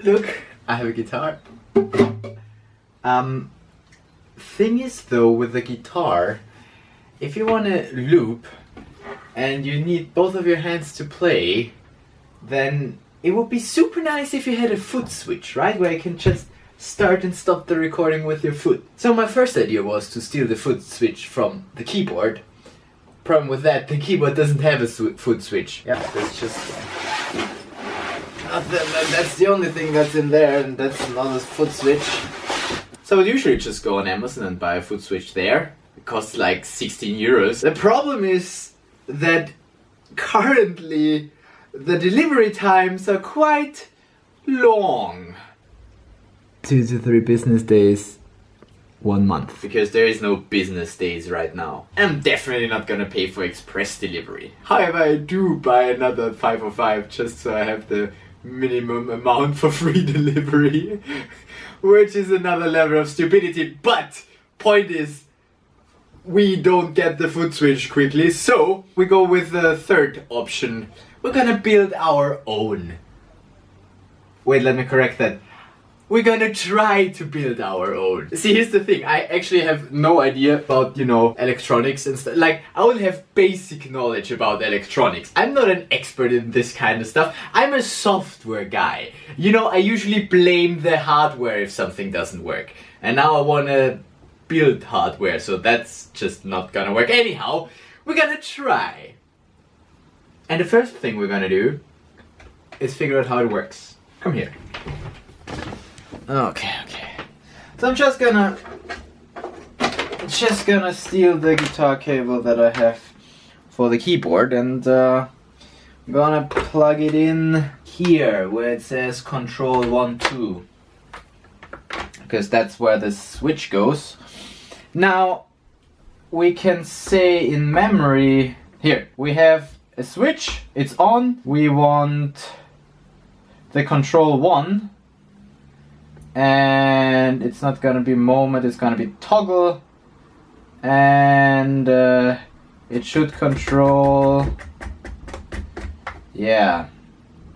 Look, I have a guitar. Thing is though, with the guitar, if you want to loop and you need both of your hands to play, then it would be super nice if you had a foot switch, right? Where you can just start and stop the recording with your foot. So my first idea was to steal the foot switch from the keyboard. Problem with that, the keyboard doesn't have a foot switch. Yeah, that's just... that's the only thing that's in there, and that's not a foot switch. So I would usually just go on Amazon and buy a foot switch there. It costs like 16 euros. The problem is that currently the delivery times are quite long. 2 to 3 business days, 1 month. Because there is no business days right now. I'm definitely not gonna pay for express delivery. However, I do buy another 505 just so I have the minimum amount for free delivery. Which is another level of stupidity. But, point is, we don't get the foot switch quickly. So, we go with the third option. We're gonna build our own. Wait, let me correct that. We're gonna try to build our own. See, here's the thing. I actually have no idea about, electronics and stuff. Like, I will have basic knowledge about electronics. I'm not an expert in this kind of stuff. I'm a software guy. I usually blame the hardware if something doesn't work. And now I wanna build hardware, so that's just not gonna work. Anyhow, we're gonna try. And the first thing we're gonna do is figure out how it works. Come here. Okay. So I'm just gonna steal the guitar cable that I have for the keyboard and I'm gonna plug it in here where it says control 1, 2. Because that's where the switch goes. Now we can say in memory, here we have a switch, it's on, we want the control 1. And it's not gonna be moment, it's gonna be toggle. And it should control,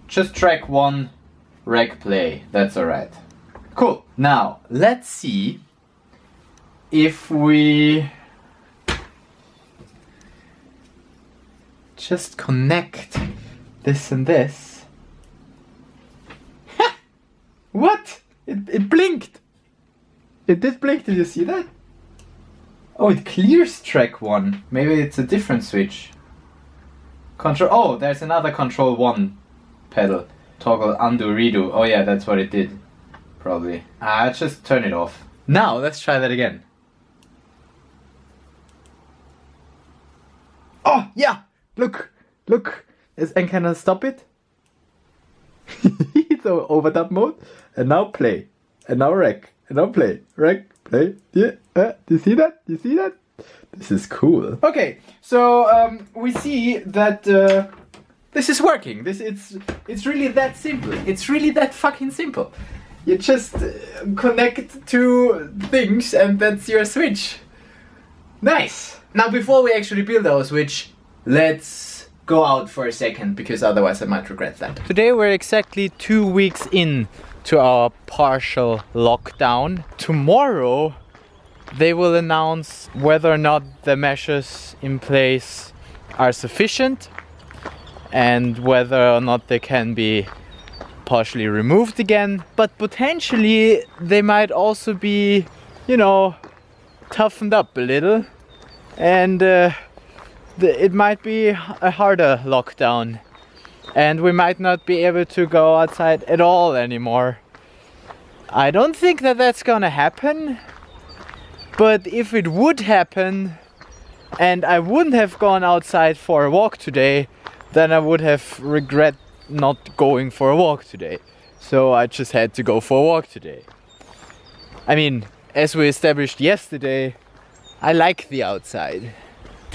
just track 1, rec play, that's alright. Cool, now let's see if we just connect this and this. What? It blinked! It did blink, did you see that? Oh, it clears track 1. Maybe it's a different switch. There's another control 1 pedal. Toggle, undo, redo. Oh yeah, that's what it did. Probably. Just turn it off. Now, let's try that again. Oh, yeah! Look! And can I stop it? So overdub mode, and now play, and now rec, and now play, rec, play. Yeah, do you see that? This is cool. Okay, so we see that this is working. It's really that simple. It's really that fucking simple. You just connect two things, and that's your switch. Nice. Now, before we actually build our switch, let's go out for a second, because otherwise I might regret that. Today we're exactly 2 weeks in to our partial lockdown. Tomorrow they will announce whether or not the measures in place are sufficient and whether or not they can be partially removed again. But potentially they might also be, toughened up a little, and it might be a harder lockdown, and we might not be able to go outside at all anymore. I don't think that that's gonna happen, but if it would happen and I wouldn't have gone outside for a walk today, then I would have regret not going for a walk today. So I just had to go for a walk today. I mean, as we established yesterday, I like the outside.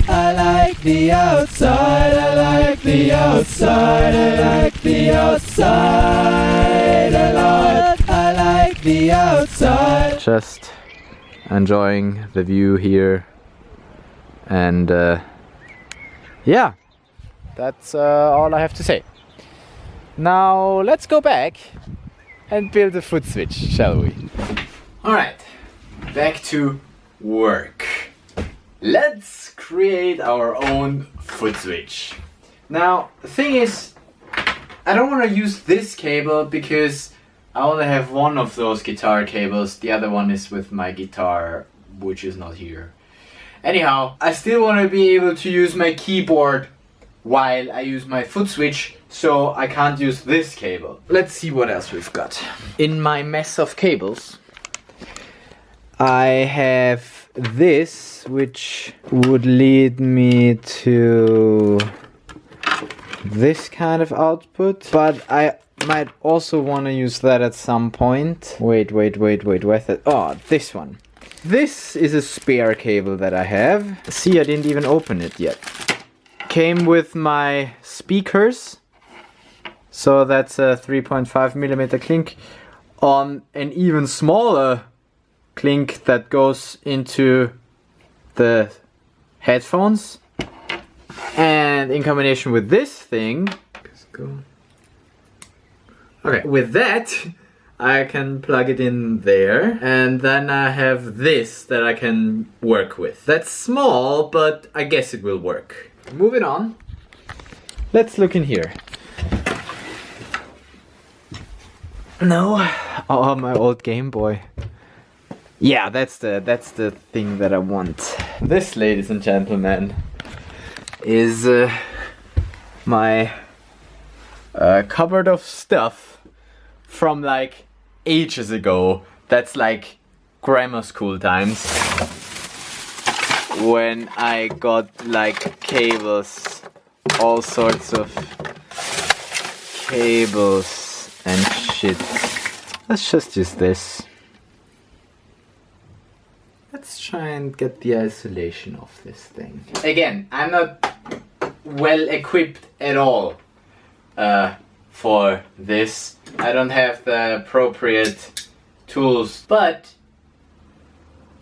I like the outside, I like the outside, I like the outside a lot. I like the outside. Just enjoying the view here, and that's all I have to say. Now let's go back and build a foot switch, shall we? Alright, back to work. Let's create our own foot switch. Now, the thing is, I don't want to use this cable because I only have one of those guitar cables. The other one is with my guitar, which is not here. Anyhow, I still want to be able to use my keyboard while I use my foot switch, so I can't use this cable. Let's see what else we've got. In my mess of cables, I have this, which would lead me to this kind of output, but I might also want to use that at some point. Wait, where's that? Oh, this one. This is a spare cable that I have. See, I didn't even open it yet. Came with my speakers. So that's a 3.5mm clink on an even smaller clink that goes into the headphones. And in combination with this thing, okay, with that, I can plug it in there, and then I have this that I can work with. That's small, but I guess it will work. Moving on, let's look in here. No, oh, my old Game Boy. Yeah, that's the thing that I want. This, ladies and gentlemen, is my cupboard of stuff from like ages ago. That's like grammar school times, when I got like cables, all sorts of cables and shit. Let's just use this. Let's try and get the isolation of this thing. Again, I'm not well equipped at all for this. I don't have the appropriate tools, but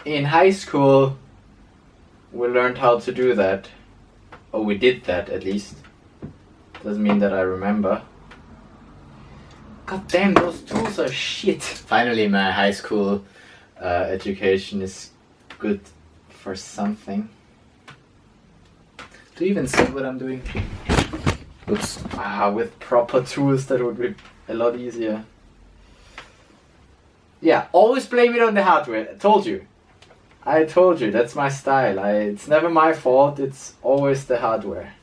in high school we learned how to do that. Or we did that, at least. Doesn't mean that I remember. God damn, those tools are shit. Finally, my high school education is good for something. Do you even see what I'm doing? Oops. With proper tools that would be a lot easier. Yeah, always blame it on the hardware. I told you, that's my style. It's never my fault, it's always the hardware.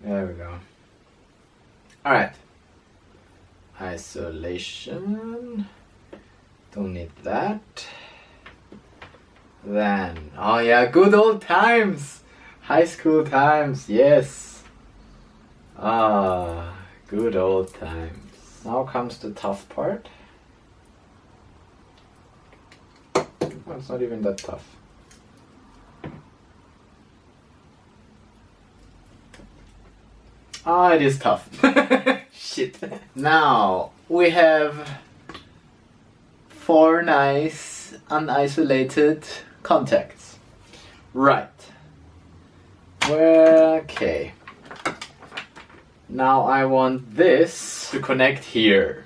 There we go. Alright. Isolation. Don't need that. Then, oh yeah, good old times! High school times, yes! Ah, good old times. Now comes the tough part. Well, it's not even that tough. Ah, it is tough. Shit. Now, we have 4 nice, unisolated contacts. Right. Okay. Now I want this to connect here.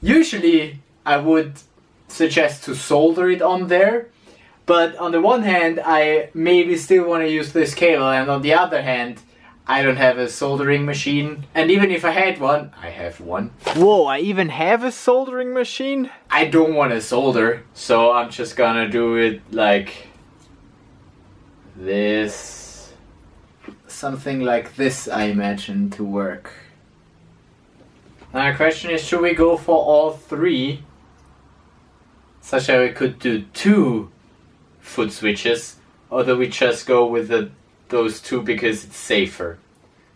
Usually I would suggest to solder it on there, but on the one hand I maybe still want to use this cable, and on the other hand I don't have a soldering machine. And even if I had one, I have one. Whoa, I even have a soldering machine? I don't want to solder, so I'm just gonna do it like this. Something like this, I imagine, to work. Now the question is, should we go for all 3? Such that we could do 2 foot switches, or do we just go with those 2 because it's safer?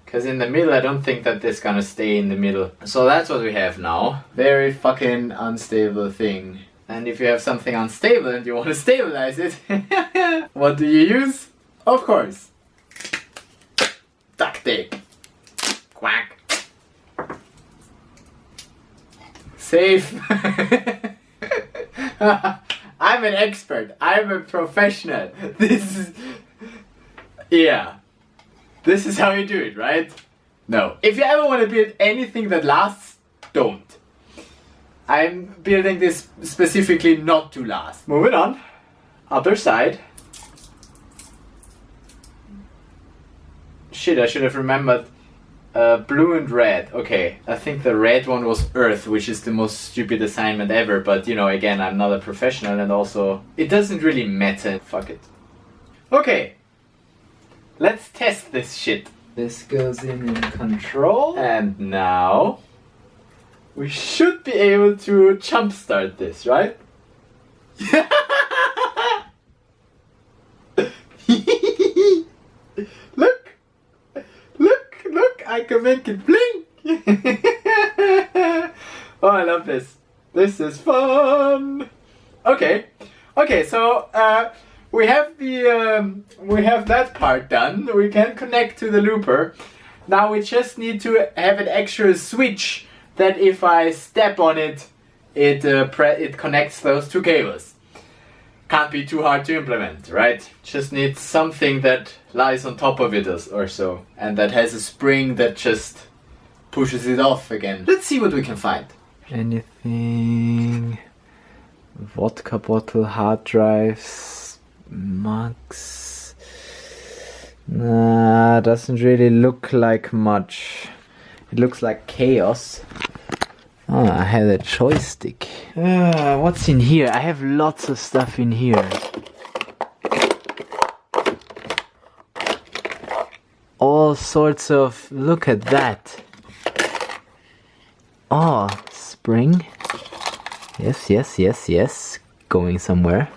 Because in the middle, I don't think that this gonna stay in the middle. So that's what we have now. Very fucking unstable thing. And if you have something unstable and you want to stabilize it, what do you use? Of course, duct tape. Quack. Safe. I'm an expert. I'm a professional. This is... Yeah. This is how you do it, right? No. If you ever want to build anything that lasts, don't. I'm building this specifically not to last. Moving on. Other side. Shit, I should have remembered. Blue and red. Okay, I think the red one was earth, which is the most stupid assignment ever. But you know, again, I'm not a professional, and also it doesn't really matter. Fuck it. Okay, let's test this shit. This goes in control, and now we should be able to jumpstart this, right? Look, I can make it blink. Oh, I love this. This is fun. Okay, so we have that part done. We can connect to the looper. Now we just need to have an actual switch that if I step on it, it connects those two cables. Can't be too hard to implement, right? Just need something that lies on top of it or so, and that has a spring that just pushes it off again. Let's see what we can find. Anything? Vodka bottle, hard drives, mugs. Nah, doesn't really look like much. It looks like chaos. Oh, I have a joystick. What's in here? I have lots of stuff in here. All sorts of... Look at that. Oh, spring. Yes. Going somewhere.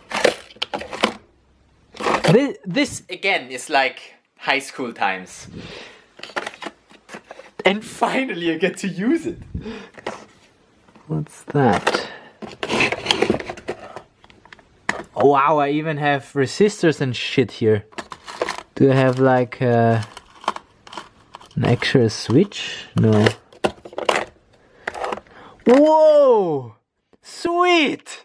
This again is like high school times. And finally I get to use it. What's that? Oh, wow, I even have resistors and shit here. Do I have like an actual switch? No. Whoa! Sweet!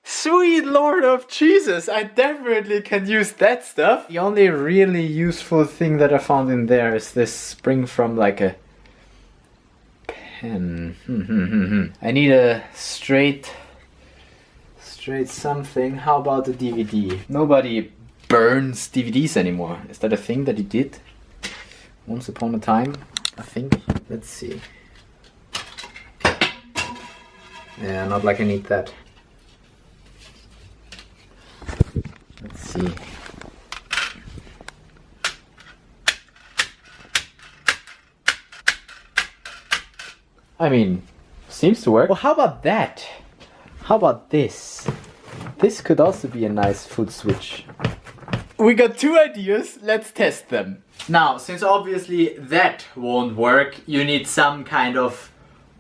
Sweet Lord of Jesus! I definitely can use that stuff. The only really useful thing that I found in there is this spring from like a pen. I need a straight something. How about a DVD? Nobody burns DVDs anymore. Is that a thing that he did? Once upon a time, I think. Let's see. Yeah, not like I need that. Let's see. I mean, seems to work. Well, how about that? How about this? This could also be a nice foot switch. We got two ideas, let's test them. Now, since obviously that won't work, you need some kind of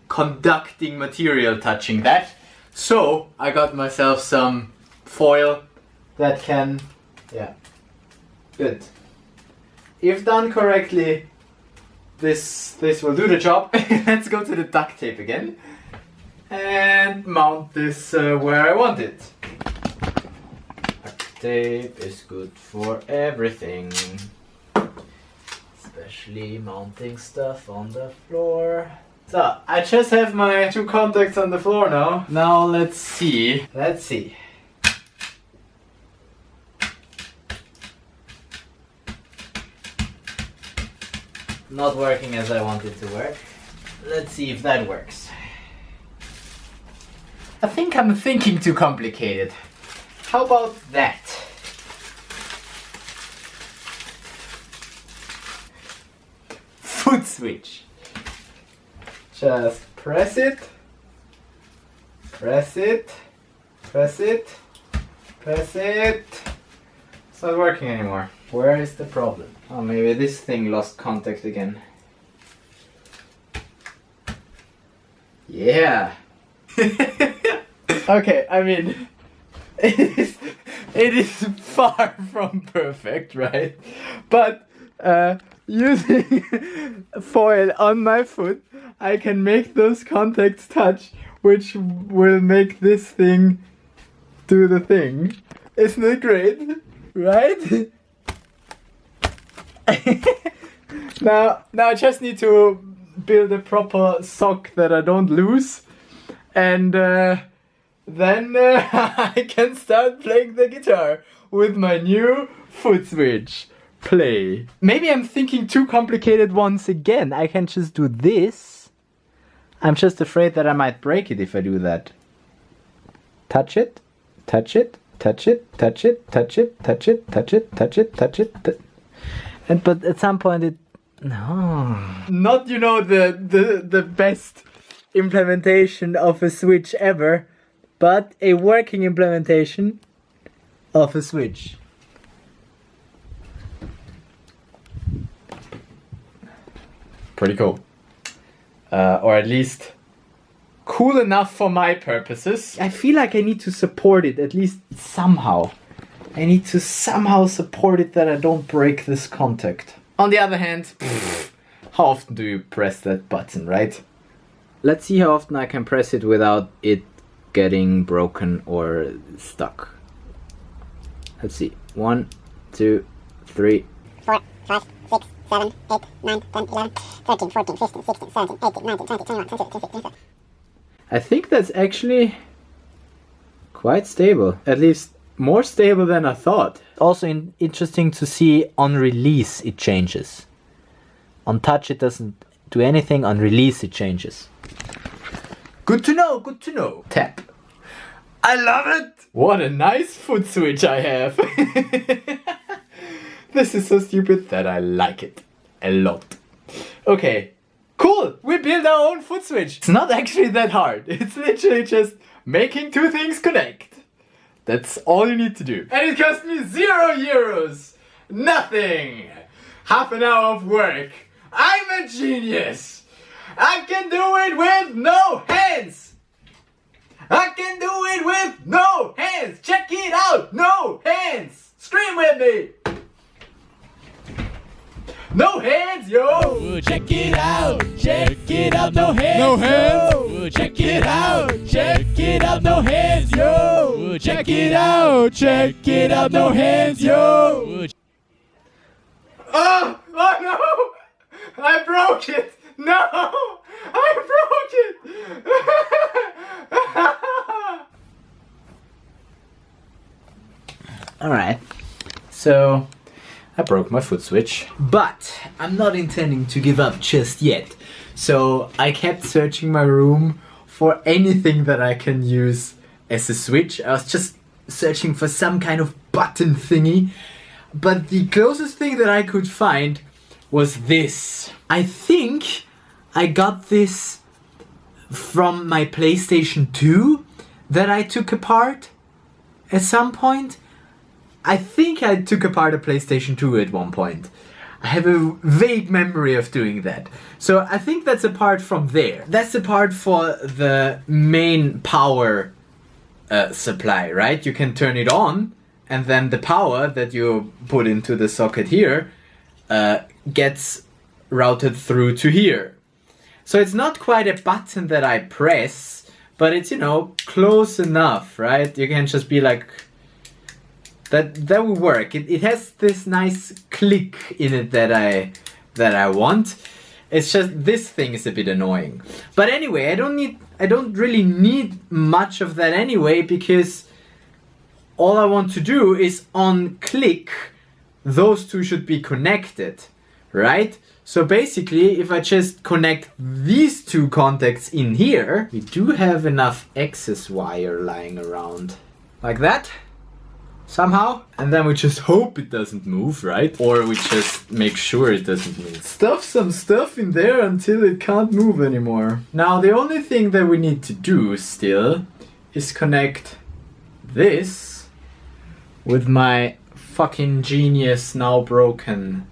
conducting material touching that. So, I got myself some foil that can, yeah, good. If done correctly, this will do the job. Let's go to the duct tape again and mount this where I want it. Duct tape is good for everything, especially mounting stuff on the floor. So I just have my two contacts on the floor now. Now let's see. Not working as I want it to work. Let's see if that works. I think I'm thinking too complicated. How about that? Foot switch. Just press it. Press it. Press it. Press it. It's not working anymore. Where is the problem? Oh, maybe this thing lost contact again. Yeah. Okay, I mean, it is far from perfect, right? But using foil on my foot, I can make those contacts touch, which will make this thing do the thing. Isn't it great? Right? Now I just need to build a proper sock that I don't lose. And then I can start playing the guitar with my new foot switch. Play. Maybe I'm thinking too complicated once again. I can just do this. I'm just afraid that I might break it if I do that. Touch it, touch it, touch it, touch it, touch it, touch it, touch it, touch it, touch it. And but at some point it not the best implementation of a switch ever, but a working implementation of a switch. Pretty cool. Or at least cool enough for my purposes. I feel like I need to support it, at least somehow. I need to somehow support it that I don't break this contact. On the other hand, how often do you press that button, right? Let's see how often I can press it without it getting broken or stuck. Let's see. 1, 2, 3, 4, 5, 6, 7, 8, 9, 10, 11, 13, 14, 15, 16, 17, 18, 19, 20, 21, 22, 23, 24. I think that's actually quite stable. At least more stable than I thought. Also interesting to see on release it changes. On touch it doesn't do anything, on release it changes. Good to know, good to know. Tap. I love it! What a nice foot switch I have. This is so stupid that I like it a lot. Okay, cool! We built our own foot switch. It's not actually that hard. It's literally just making two things connect. That's all you need to do. And it cost me €0. Nothing. Half an hour of work. I'm a genius. I can do it with no hands. I can do it with no hands. Check it out. No hands. Scream with me. No hands, yo! Ooh, check it out, no hands, no hands. Ooh, check it out, no hands, yo! Ooh, check it out, no hands, yo! Ooh. Oh no! I broke it! No! I broke it! Alright, so I broke my foot switch, but I'm not intending to give up just yet. So I kept searching my room for anything that I can use as a switch. I was just searching for some kind of button thingy, but the closest thing that I could find was this. I think I got this from my PlayStation 2 that I took apart at some point. I think I took apart a PlayStation 2 at one point. I have a vague memory of doing that. So I think that's a part from there. That's the part for the main power supply, right? You can turn it on, and then the power that you put into the socket here gets routed through to here. So it's not quite a button that I press, but it's, you know, close enough, right? You can just be like, that will work. It has this nice click in it that I want. It's just this thing is a bit annoying. But anyway, I don't really need much of that anyway, because all I want to do is on click, those two should be connected, right? So basically, if I just connect these two contacts in here, we do have enough excess wire lying around. Like that. Somehow, and then we just hope it doesn't move, right? Or we just make sure it doesn't move. Stuff some stuff in there until it can't move anymore. Now the only thing that we need to do still is connect this with my fucking genius now broken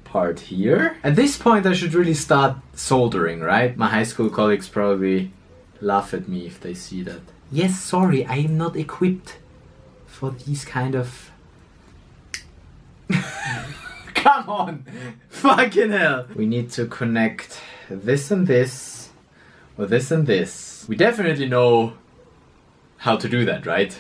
part here. At this point I should really start soldering, right? My high school colleagues probably laugh at me if they see that. Yes, sorry, I am not equipped for these kind of... Come on! Fucking hell! We need to connect this and this with this and this. We definitely know how to do that, right?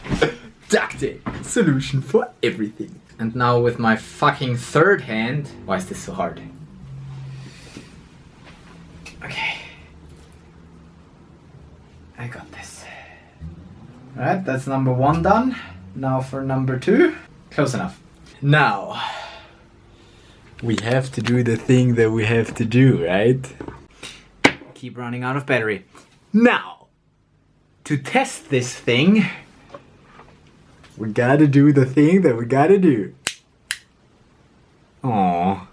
Duct tape! Solution for everything. And now with my fucking third hand... Why is this so hard? Okay. I got this. Alright, that's number 1 done. Now for number 2. Close enough. Now, we have to do the thing that we have to do, right? Keep running out of battery. Now, to test this thing, we gotta do the thing that we gotta do. Aww.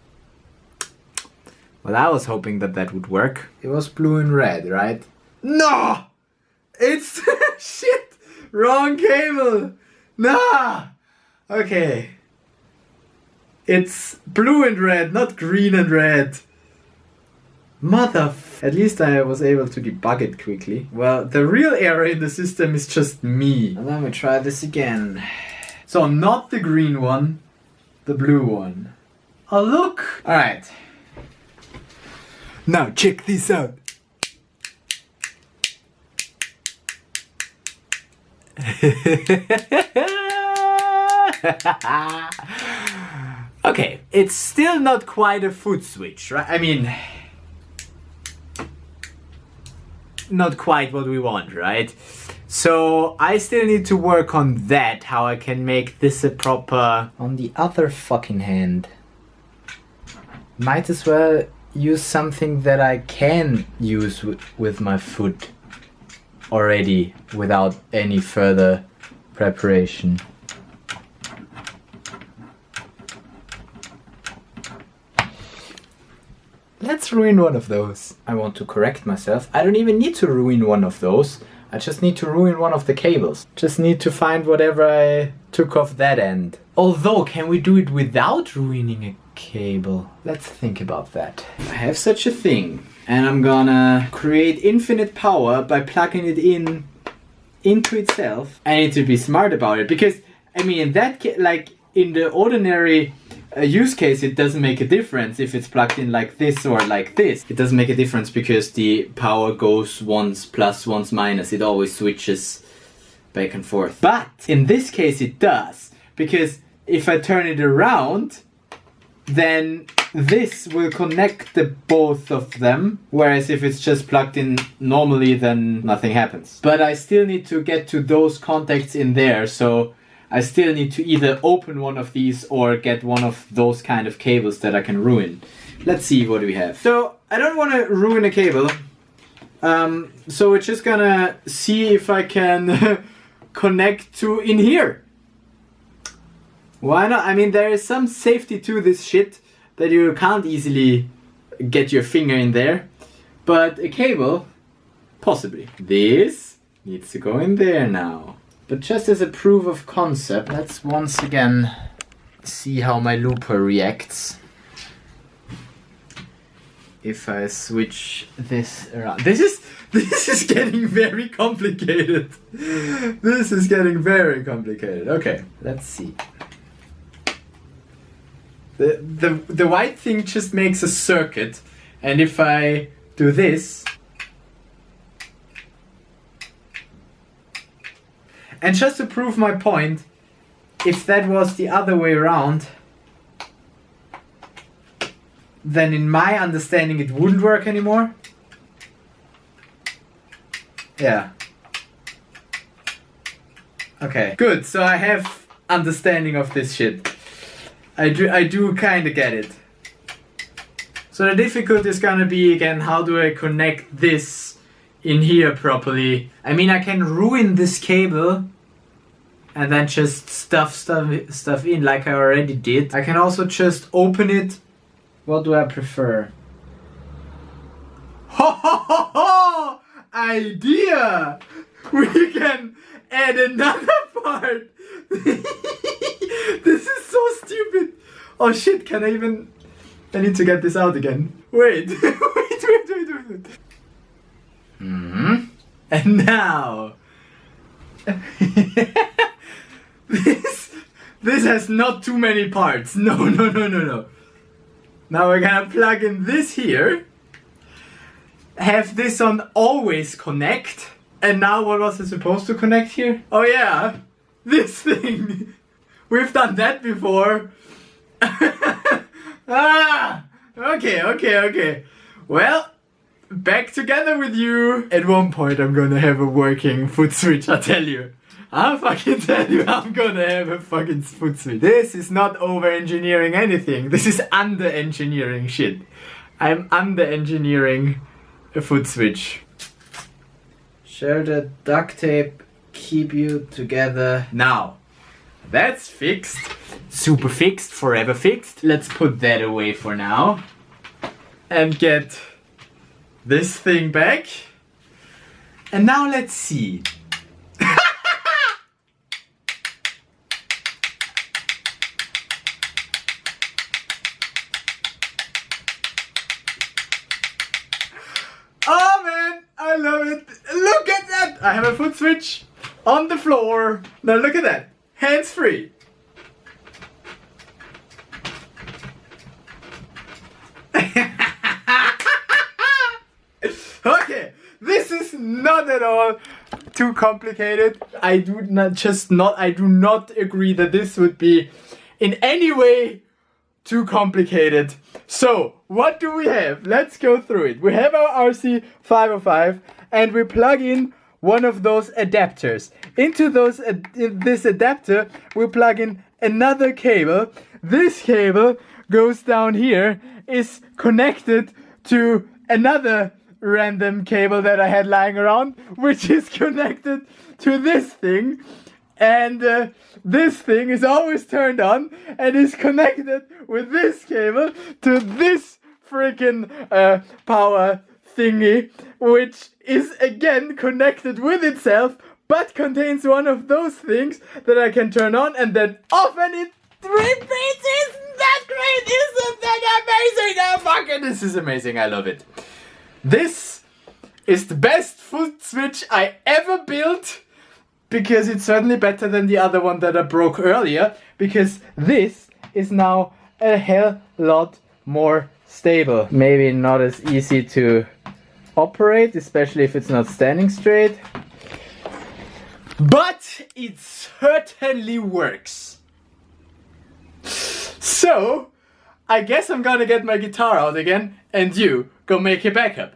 Well, I was hoping that that would work. It was blue and red, right? No! It's... shit! Wrong cable! Nah! Okay. It's blue and red, not green and red. At least I was able to debug it quickly. Well, the real error in the system is just me. And let me try this again. So, not the green one, the blue one. Oh, look! Alright. Now, check this out. Okay, it's still not quite a foot switch, right? I mean, not quite what we want, right? So I still need to work on that, how I can make this a proper... On the other fucking hand, might as well use something that I can use with my foot already without any further preparation. Let's ruin one of those. I want to correct myself. I don't even need to ruin one of those. I just need to ruin one of the cables. Just need to find whatever I took off that end. Although, can we do it without ruining a cable? Let's think about that. I have such a thing, and I'm gonna create infinite power by plugging it into itself. I need to be smart about it, because I mean, in that like in the ordinary use case, it doesn't make a difference if it's plugged in like this or like this. It doesn't make a difference because the power goes once plus, once minus. It always switches back and forth. But in this case it does, because if I turn it around, then this will connect the both of them, whereas if it's just plugged in normally, then nothing happens. But I still need to get to those contacts in there, so I still need to either open one of these or get one of those kind of cables that I can ruin. Let's see what we have. So I don't want to ruin a cable, so we're just gonna see if I can connect to in here. Why not? I mean, there is some safety to this shit that you can't easily get your finger in there, but a cable, possibly. This needs to go in there now. But just as a proof of concept, let's once again see how my looper reacts. If I switch this around. This is getting very complicated. This is getting very complicated. Okay, let's see. The white thing just makes a circuit, and if I do this, and just to prove my point, if that was the other way around, then in my understanding it wouldn't work anymore. Yeah. Okay, good. So I have understanding of this shit. I do kind of get it. So the difficulty is gonna be, again, how do I connect this in here properly? I mean, I can ruin this cable and then just stuff in like I already did. I can also just open it. What do I prefer? Ho ho ho ho! Idea! We can add another part! This is so stupid! Oh shit, can I even... I need to get this out again. Wait, wait. Mm-hmm. And now... This has not too many parts. No. Now we're gonna plug in this here. Have this on always connect. And now what was it supposed to connect here? Oh yeah, this thing. We've done that before. Okay. Well, back together with you. At one point I'm gonna have a working foot switch, I tell you. I'll fucking tell you, I'm gonna have a fucking foot switch. This is not over-engineering anything. This is under-engineering shit. I'm under-engineering a foot switch. Share the duct tape, keep you together. Now, that's fixed. Super fixed, forever fixed. Let's put that away for now. And get this thing back. And now let's see. Oh man, I love it. Look at that. I have a foot switch on the floor. Now look at that. Hands free. Okay, this is not at all too complicated. I do not agree that this would be in any way too complicated. So, what do we have? Let's go through it. We have our RC505 and we plug in one of those adapters. Into this adapter, we plug in another cable. This cable goes down here, is connected to another random cable that I had lying around, which is connected to this thing. And this thing is always turned on and is connected with this cable to this freaking power thingy, which is again connected with itself, but contains one of those things that I can turn on and then off, and it repeats. Isn't that great? Isn't that amazing? Oh, fucking, this is amazing. I love it. This is the best foot switch I ever built, because it's certainly better than the other one that I broke earlier, because this is now a hell lot more stable. Maybe not as easy to operate, especially if it's not standing straight, but it certainly works. So I guess I'm gonna get my guitar out again and you go make a backup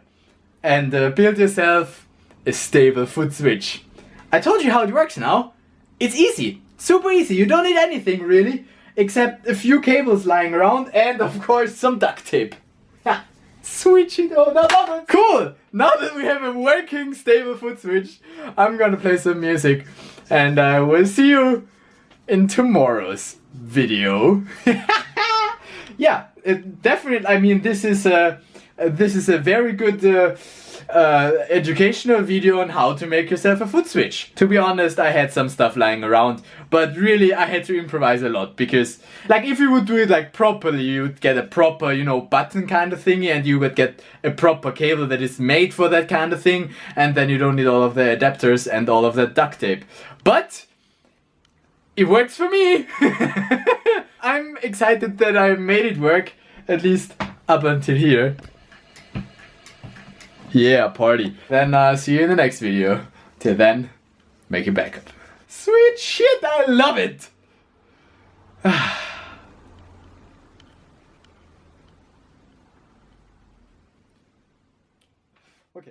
and build yourself a stable foot switch. I told you how it works now. It's easy, super easy. You don't need anything really, except a few cables lying around and of course some duct tape. Ha, switch it on. Cool! Now that we have a working stable foot switch, I'm gonna play some music and I will see you in tomorrow's video. Yeah, definitely. I mean, this is a very good educational video on how to make yourself a foot switch. To be honest, I had some stuff lying around, but really I had to improvise a lot, because like if you would do it like properly, you would get a proper, you know, button kind of thingy, and you would get a proper cable that is made for that kind of thing, and then you don't need all of the adapters and all of that duct tape. But it works for me. I'm excited that I made it work, at least up until here. Yeah, party. Then see you in the next video. Till then, make a backup. Sweet shit, I love it! Okay.